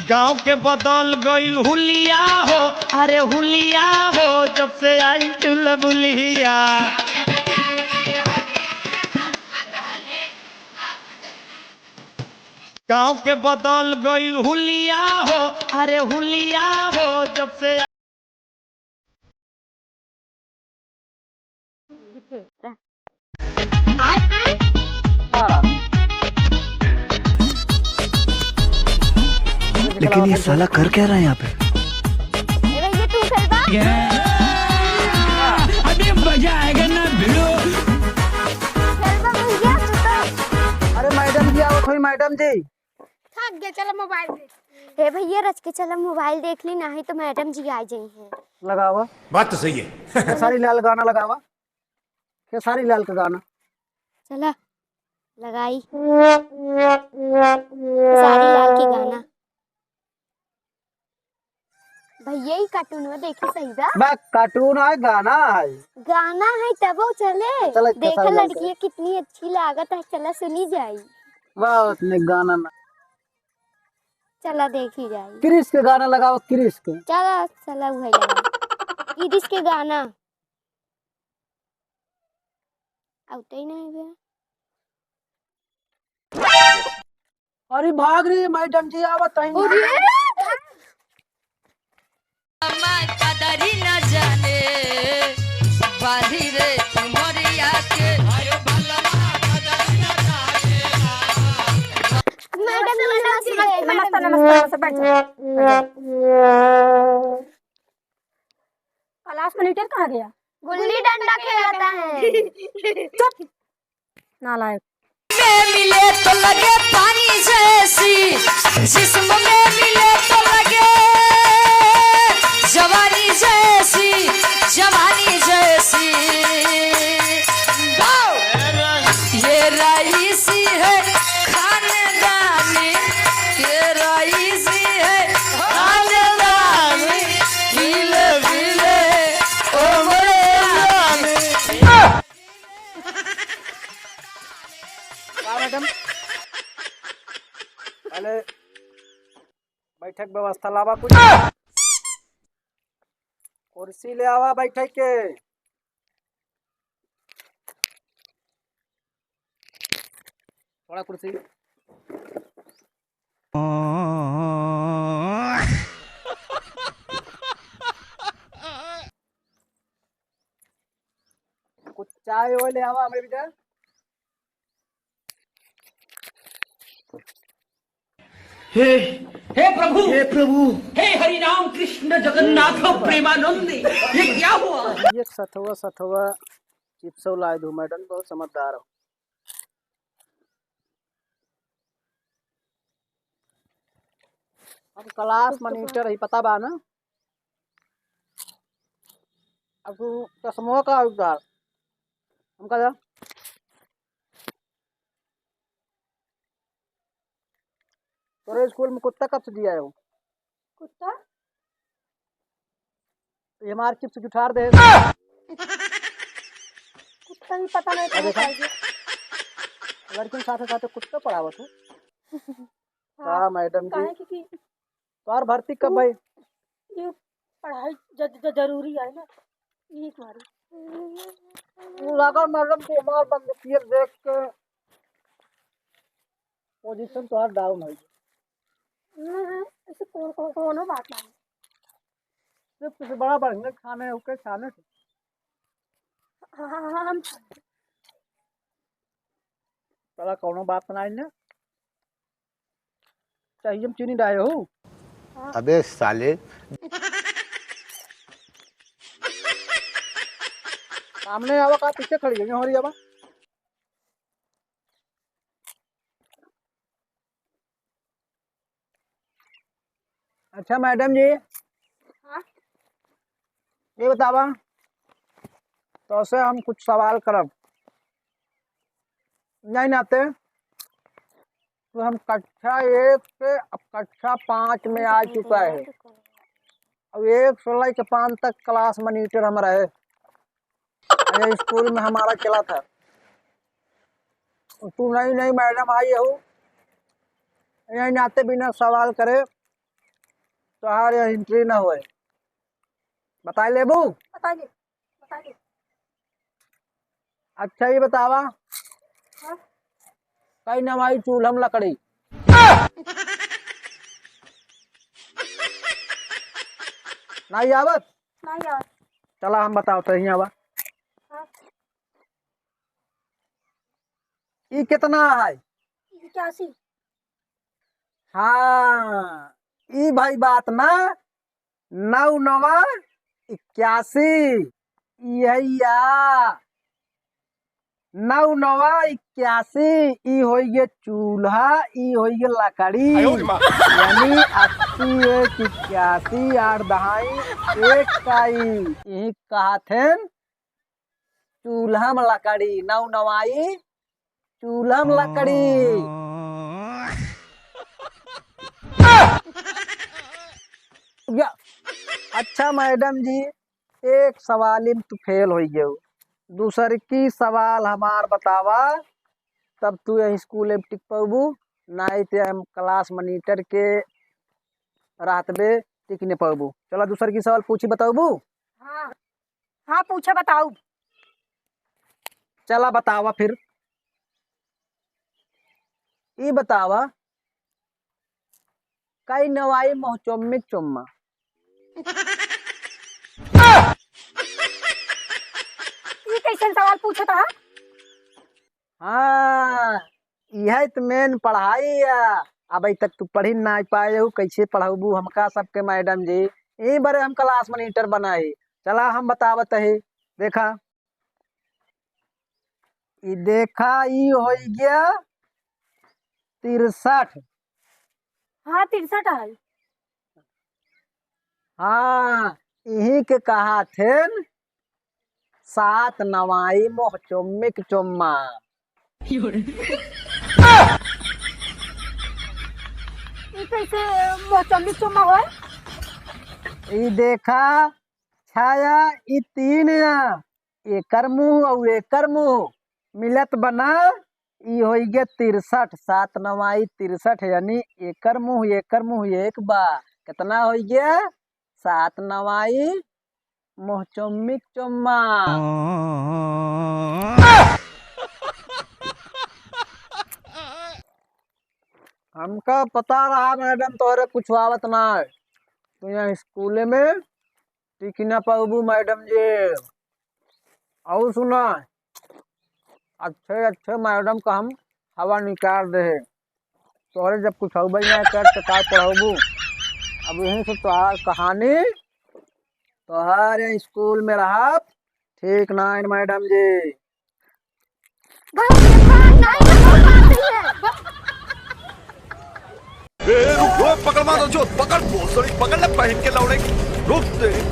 गांव के बदल गई हुलिया हो, अरे हुलिया हो, जब से आई चुलबुलिया। गांव के बदल गई हुलिया हो, अरे हुलिया हो, जब से लेकिन ये साला कर क्या रहा है यहाँ पे? अभी मजा आएगा ना भिड़ो। अरे मैडम जी आओ, थोड़ी मैडम जी। थक गया, चलो मोबाइल देख। हे भैया रच के चलो मोबाइल देख ली, नहीं तो मैडम जी आ जाई हैं। लगावा, बात तो सही है। खेसारी लाल गाना लगावा, खेसारी लाल का गाना। चला लगाई सारी लाल की गाना। भैया ही कार्टून में देखे सही बा। बा कार्टून है, गाना है। गाना है तब वो चले चलो, देखे लड़की कितनी अच्छी लागत है, चला सुनी जाई। वाह उसने गाना ना, चला देखी जाई। क्रिश के गाना लगाओ, क्रिश के। चला चला वही लगा क्रिश के गाना। आउते ही नहीं बे। अरे भाग रही है मैडम जी, आवत है। कदरी न जाने बाधी रे मोरिया के। मैडम नमस्ते नमस्ते बैठ जाओ। क्लास मॉनिटर कहाँ गया? गुल्ली डंडा खेलता है। चुप नालायक। में मिले तो लगे पानी जैसी, जिस्म में मिले तो लगे जवानी जैसी, जवानी जैसी। ये रईसी है खानदानी, ये रईसी है खानदानी। हिले हिले ओ मोरे मैडम पहले बैठक व्यवस्था लावा, कुछ कुर्सी ले आवा बैठक के। थोड़ा कुर्सी। कुछ चाय वो ले आवा हमारे बेटा। हे प्रभु, हे प्रभु, हे हरि राम कृष्ण जगन्नाथ प्रेमानंद, ये क्या हुआ? ये सथवा चिप्स लाए दो मैडम, बहुत समझदार हो। अब क्लास मॉनिटर ही पता बा ना। अब चश्मों का उधार हम कहा तोरे स्कूल में कुत्ता कब से दिया है? वो कुत्ता ये हमारे चिप्स जुठार दे। कुत्ता भी पता नहीं कहाँ है। लड़की साथ साथ कुत्ता पढ़ावत हो। हाँ मैडम जी, क्योंकि तोर भर्ती कब भाई? ये पढ़ाई जरूरी है ना, ये तुम्हारी। लगा मैडम जी हमार बंद किए देख के पोजीशन तो डाउन है। ऐसे कौन बात नहीं। सिर्फ बड़ा बढ़िया खाने होके खाने से हाँ हम चला कौनो बात नहीं ना चाहिए। हम चीनी डाले हो। अबे साले सामने आवा का पीछे खड़ी है हो रही है। अच्छा मैडम जी, हाँ? ये बतावा तो से हम कुछ सवाल करब नहीं आते तो हम कक्षा 1 से अब कक्षा 5 में आ चुका है। अब 1 से लेकर 5 तक क्लास मॉनिटर हमारा है। ये स्कूल में हमारा चला था। तू नहीं मैडम आई हो, यही नाते बिना सवाल करे तुम्हारे एंट्री ना हुए। बताए लेबू। बताइए बताइए। अच्छा ये बतावा, हाँ? कई नवाई चूल्हम लकड़ी। नहीं आवत। नहीं यार। चला हम बताओ तो ही आवा। हाँ? ये कितना है? 81। हाँ ई भाई बात ना, 9 9 81 यही आ। 9 9 81 ई होइए चूल्हा, ई होइए लकड़ी। यानी 80 1 81 8 दहाई 1 काई। यही कहा थे चूल्हा में लकड़ी, 9 9 चूल्हा में लकड़ी। या अच्छा मैडम जी, एक सवाल में तू फेल हो गए। दूसर की सवाल हमार बतावा, तब तू यही स्कूल में टिक पाबू, नहीं तो हम क्लास मॉनिटर के रात में टिक नहीं पाबू। चला दूसर की सवाल पूछी बताबू। हाँ हाँ पूछे बताओ। चला बतावा फिर। ये बतावा, कई नवाई मोहचोमिक चुम्मा। ये कैसे सवाल पूछे था? हाँ यह तो मेन पढ़ाई है। अब तक तू पढ़ी ना पाए हो, कैसे पढ़ाबू हमका सबके मैडम जी। यही बारे हम क्लास मॉनिटर बनाए। चला हम बतावत है। देखा ये देखा, ये हो गया 63। हाँ 63 है। हाँ यही के कहा थे 7 नवाई मोहचोमिक चुम्मा। ये कैसे मौसमी चुम्मा है? ये देखा छाया, ये 3 एकर मुंह और एकर मुंह मिलत बना, ये हो गया 63। 7 नवाई 63 यानी एकर मुंह एक बा। कितना हो गया? 7 नवाई मोहचोमिक चुम्मा। हमका पता रहा मैडम तोहरे कुछ आवत ना है, तो यहाँ स्कूल में टिक ना पाबू मैडम जी। और सुना, अच्छे अच्छे मैडम का हम हवा निकाल दे। तोहरे जब कुछ हो ना कर तो का पढ़ाबू। अब यहीं से तोहार कहानी तोहारे स्कूल में रहा। ठीक ना मैडम जी। पकड़ मारो जो पकड़ पकड़ ले पहन के लौड़े रुक तेरी